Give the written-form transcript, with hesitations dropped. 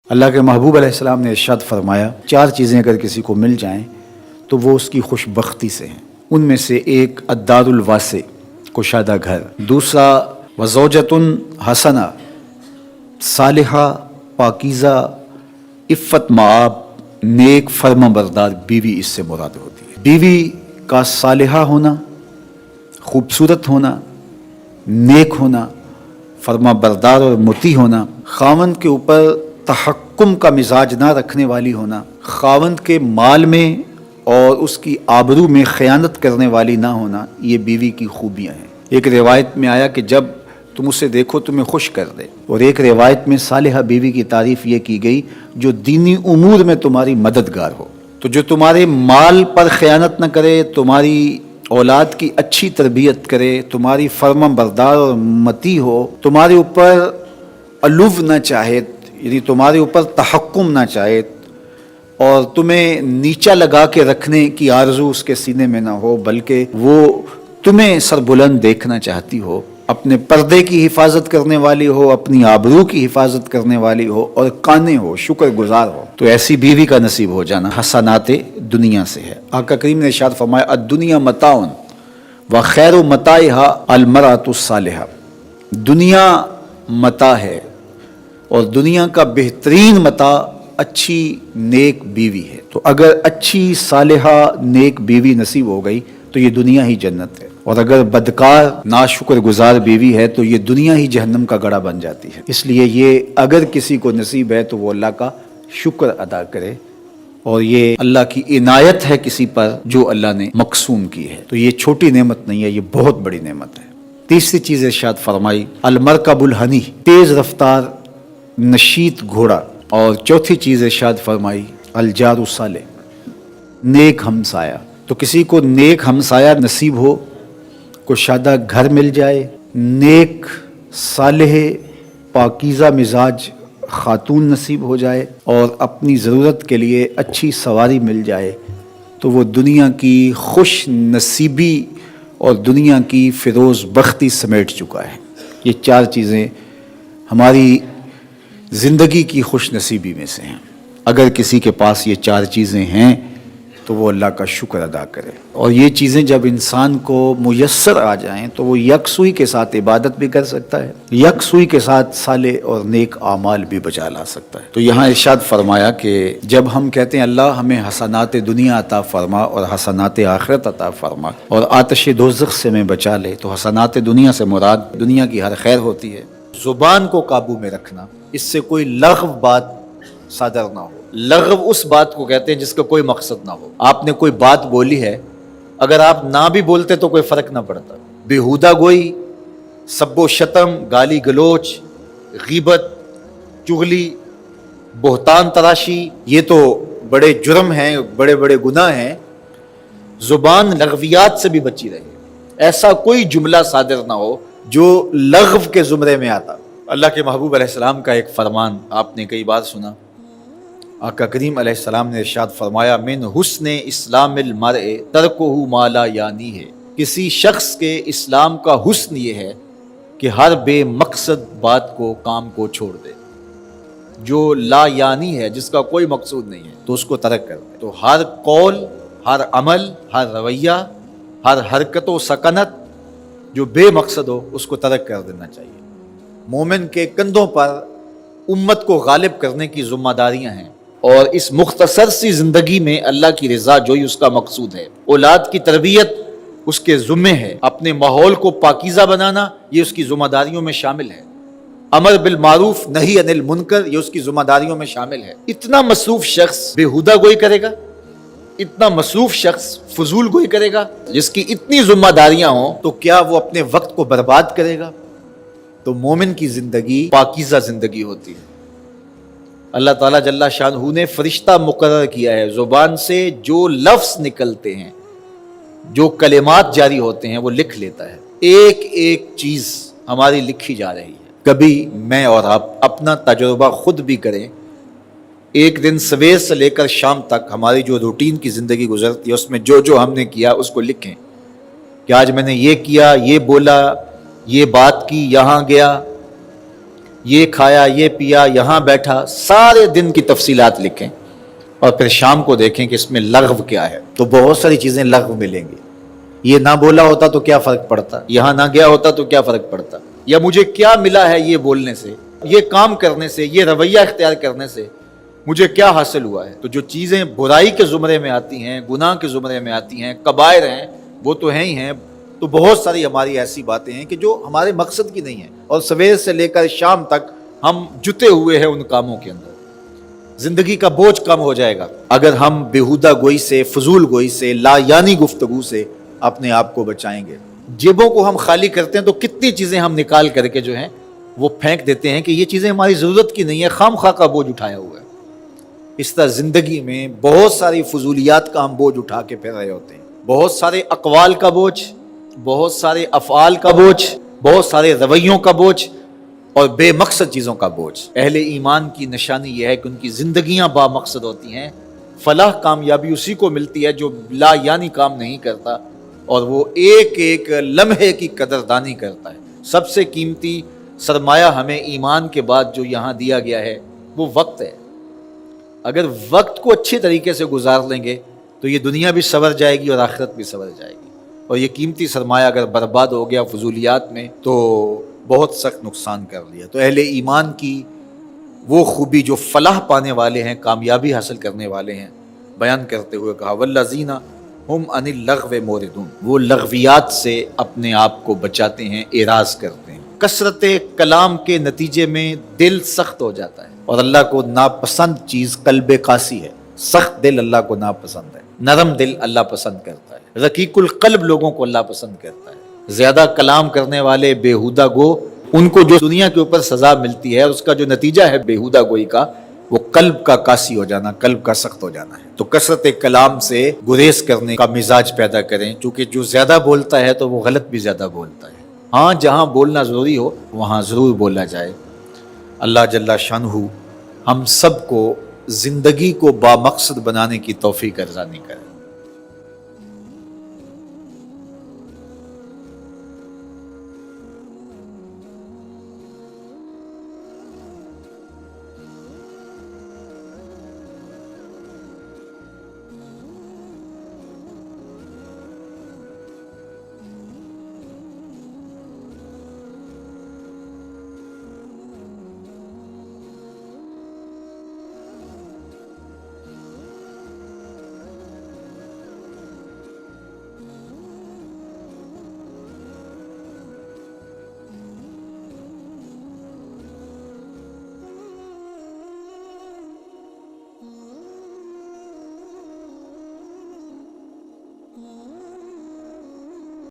اللہ کے محبوب علیہ السلام نے ارشاد فرمایا 4 چیزیں اگر کسی کو مل جائیں تو وہ اس کی خوش بختی سے ہیں۔ ان میں سے ایک الدار الواسع، کشادہ گھر، دوسرا وزوجۃ حسنہ، صالحہ پاکیزہ عفت مآب نیک فرما بردار بیوی اس سے مراد ہوتی ہے۔ بیوی کا صالحہ ہونا، خوبصورت ہونا، نیک ہونا، فرما بردار اور مطیع ہونا، خاوند کے اوپر تحکم کا مزاج نہ رکھنے والی ہونا، خاوند کے مال میں اور اس کی آبرو میں خیانت کرنے والی نہ ہونا، یہ بیوی کی خوبیاں ہیں۔ ایک روایت میں آیا کہ جب تم اسے دیکھو تمہیں خوش کر دے، اور ایک روایت میں صالحہ بیوی کی تعریف یہ کی گئی جو دینی امور میں تمہاری مددگار ہو۔ تو جو تمہارے مال پر خیانت نہ کرے، تمہاری اولاد کی اچھی تربیت کرے، تمہاری فرما بردار اور مطیع ہو، تمہارے اوپر علو نہ چاہے، یعنی تمہارے اوپر تحکم نہ چاہے اور تمہیں نیچا لگا کے رکھنے کی آرزو اس کے سینے میں نہ ہو، بلکہ وہ تمہیں سربلند دیکھنا چاہتی ہو، اپنے پردے کی حفاظت کرنے والی ہو، اپنی آبرو کی حفاظت کرنے والی ہو اور قانع ہو، شکر گزار ہو، تو ایسی بیوی کا نصیب ہو جانا حسنات دنیا سے ہے۔ آقا کریم نے ارشاد فرمایا الدنیا متاع وخیر متاعها المرأة الصالحہ، دنیا متاع ہے اور دنیا کا بہترین متاع اچھی نیک بیوی ہے۔ تو اگر اچھی صالحہ نیک بیوی نصیب ہو گئی تو یہ دنیا ہی جنت ہے، اور اگر بدکار ناشکر گزار بیوی ہے تو یہ دنیا ہی جہنم کا گڑھا بن جاتی ہے۔ اس لیے یہ اگر کسی کو نصیب ہے تو وہ اللہ کا شکر ادا کرے، اور یہ اللہ کی عنایت ہے کسی پر جو اللہ نے مقسوم کی ہے۔ تو یہ چھوٹی نعمت نہیں ہے، یہ بہت بڑی نعمت ہے۔ تیسری چیز ارشاد فرمائی المرکب الحنی، تیز رفتار نشیط گھوڑا، اور چوتھی چیز ارشاد فرمائی الجار الصالح، نیک ہمسایہ۔ تو کسی کو نیک ہمسایہ نصیب ہو، کشادہ گھر مل جائے، نیک صالح پاکیزہ مزاج خاتون نصیب ہو جائے، اور اپنی ضرورت کے لیے اچھی سواری مل جائے، تو وہ دنیا کی خوش نصیبی اور دنیا کی فیروز بختی سمیٹ چکا ہے۔ یہ 4 چیزیں ہماری زندگی کی خوش نصیبی میں سے ہیں۔ اگر کسی کے پاس یہ 4 چیزیں ہیں تو وہ اللہ کا شکر ادا کرے، اور یہ چیزیں جب انسان کو میسر آ جائیں تو وہ یکسوئی کے ساتھ عبادت بھی کر سکتا ہے، یکسوئی کے ساتھ صالح اور نیک اعمال بھی بچا لا سکتا ہے۔ تو یہاں ارشاد فرمایا کہ جب ہم کہتے ہیں اللہ ہمیں حسنات دنیا عطا فرما اور حسنات آخرت عطا فرما اور آتش دوزخ سے میں بچا لے، تو حسنات دنیا سے مراد دنیا کی ہر خیر ہوتی ہے۔ زبان کو قابو میں رکھنا، اس سے کوئی لغو بات صادر نہ ہو۔ لغو اس بات کو کہتے ہیں جس کا کوئی مقصد نہ ہو۔ آپ نے کوئی بات بولی ہے، اگر آپ نہ بھی بولتے تو کوئی فرق نہ پڑتا۔ بیہودہ گوئی، سب و شتم، گالی گلوچ، غیبت، چغلی، بہتان تراشی، یہ تو بڑے جرم ہیں، بڑے بڑے گناہ ہیں۔ زبان لغویات سے بھی بچی رہے، ایسا کوئی جملہ صادر نہ ہو جو لغو کے زمرے میں آتا۔ اللہ کے محبوب علیہ السلام کا ایک فرمان آپ نے کئی بار سنا۔ آقا کریم علیہ السلام نے ارشاد فرمایا من حسن اسلام المرء ترکہ ما لا یعنی ہے، کسی شخص کے اسلام کا حسن یہ ہے کہ ہر بے مقصد بات کو، کام کو چھوڑ دے۔ جو لا یعنی ہے، جس کا کوئی مقصود نہیں ہے، تو اس کو ترک کر دے۔ تو ہر قول، ہر عمل، ہر رویہ، ہر حرکت و سکنت جو بے مقصد ہو اس کو ترک کر دینا چاہیے۔ مومن کے کندھوں پر امت کو غالب کرنے کی ذمہ داریاں ہیں، اور اس مختصر سی زندگی میں اللہ کی رضا جوئی اس کا مقصود ہے۔ اولاد کی تربیت اس کے ذمے ہے، اپنے ماحول کو پاکیزہ بنانا یہ اس کی ذمہ داریوں میں شامل ہے، امر بالمعروف نہی عن المنکر یہ اس کی ذمہ داریوں میں شامل ہے۔ اتنا مصروف شخص بیہودہ گوئی کرے گا، اتنا مصروف شخص فضول گوئی کرے گا، جس کی اتنی ذمہ داریاں ہوں، تو کیا وہ اپنے وقت کو برباد کرے گا؟ تو مومن کی زندگی پاکیزہ زندگی ہوتی ہے۔ اللہ تعالیٰ جل شانہ نے فرشتہ مقرر کیا ہے، زبان سے جو لفظ نکلتے ہیں، جو کلمات جاری ہوتے ہیں وہ لکھ لیتا ہے۔ ایک ایک چیز ہماری لکھی جا رہی ہے۔ کبھی میں اور آپ اپنا تجربہ خود بھی کریں، ایک دن سویر سے لے کر شام تک ہماری جو روٹین کی زندگی گزرتی ہے اس میں جو جو ہم نے کیا اس کو لکھیں کہ آج میں نے یہ کیا، یہ بولا، یہ بات کی، یہاں گیا، یہ کھایا، یہ پیا، یہاں بیٹھا، سارے دن کی تفصیلات لکھیں اور پھر شام کو دیکھیں کہ اس میں لغو کیا ہے، تو بہت ساری چیزیں لغو ملیں گی۔ یہ نہ بولا ہوتا تو کیا فرق پڑتا، یہاں نہ گیا ہوتا تو کیا فرق پڑتا، یا مجھے کیا ملا ہے یہ بولنے سے، یہ کام کرنے سے، یہ رویہ اختیار کرنے سے مجھے کیا حاصل ہوا ہے۔ تو جو چیزیں برائی کے زمرے میں آتی ہیں، گناہ کے زمرے میں آتی ہیں، کبائر ہیں، وہ تو ہیں ہی ہیں، تو بہت ساری ہماری ایسی باتیں ہیں کہ جو ہمارے مقصد کی نہیں ہیں، اور سویر سے لے کر شام تک ہم جتے ہوئے ہیں ان کاموں کے اندر۔ زندگی کا بوجھ کم ہو جائے گا اگر ہم بیہودہ گوئی سے، فضول گوئی سے، لا یعنی گفتگو سے اپنے آپ کو بچائیں گے۔ جیبوں کو ہم خالی کرتے ہیں تو کتنی چیزیں ہم نکال کر کے جو ہیں وہ پھینک دیتے ہیں کہ یہ چیزیں ہماری ضرورت کی نہیں ہے، خام خواہ کا بوجھ اٹھایا ہوا ہے۔ اس طرح زندگی میں بہت ساری فضولیات کا ہم بوجھ اٹھا کے پھر رہے ہوتے ہیں، بہت سارے اقوال کا بوجھ، بہت سارے افعال کا بوجھ، بہت سارے رویوں کا بوجھ، اور بے مقصد چیزوں کا بوجھ۔ اہل ایمان کی نشانی یہ ہے کہ ان کی زندگیاں با مقصد ہوتی ہیں۔ فلاح کامیابی اسی کو ملتی ہے جو لا یعنی کام نہیں کرتا اور وہ ایک ایک لمحے کی قدردانی کرتا ہے۔ سب سے قیمتی سرمایہ ہمیں ایمان کے بعد جو یہاں دیا گیا ہے وہ وقت ہے۔ اگر وقت کو اچھے طریقے سے گزار لیں گے تو یہ دنیا بھی سنور جائے گی اور آخرت بھی سنور جائے گی، اور یہ قیمتی سرمایہ اگر برباد ہو گیا فضولیات میں تو بہت سخت نقصان کر لیا۔ تو اہل ایمان کی وہ خوبی جو فلاح پانے والے ہیں، کامیابی حاصل کرنے والے ہیں، بیان کرتے ہوئے کہا والذین ہم عن اللغو معرضون، وہ لغویات سے اپنے آپ کو بچاتے ہیں، اعراض کرتے ہیں۔ کثرت کلام کے نتیجے میں دل سخت ہو جاتا ہے، اور اللہ کو ناپسند چیز قلب قاسی ہے۔ سخت دل اللہ کو ناپسند ہے، نرم دل اللہ پسند کرتا ہے، رقیق القلب لوگوں کو اللہ پسند کرتا ہے۔ زیادہ کلام کرنے والے بیہودہ گو، ان کو جو دنیا کے اوپر سزا ملتی ہے اس کا جو نتیجہ ہے بیہودہ گوئی کا، وہ قلب کا قاسی ہو جانا، قلب کا سخت ہو جانا ہے۔ تو کثرت کلام سے گریز کرنے کا مزاج پیدا کریں، چونکہ جو زیادہ بولتا ہے تو وہ غلط بھی زیادہ بولتا ہے۔ ہاں جہاں بولنا ضروری ہو وہاں ضرور بولا جائے۔ اللہ جل شانہ ہم سب کو زندگی کو با مقصد بنانے کی توفیق عطا کرے۔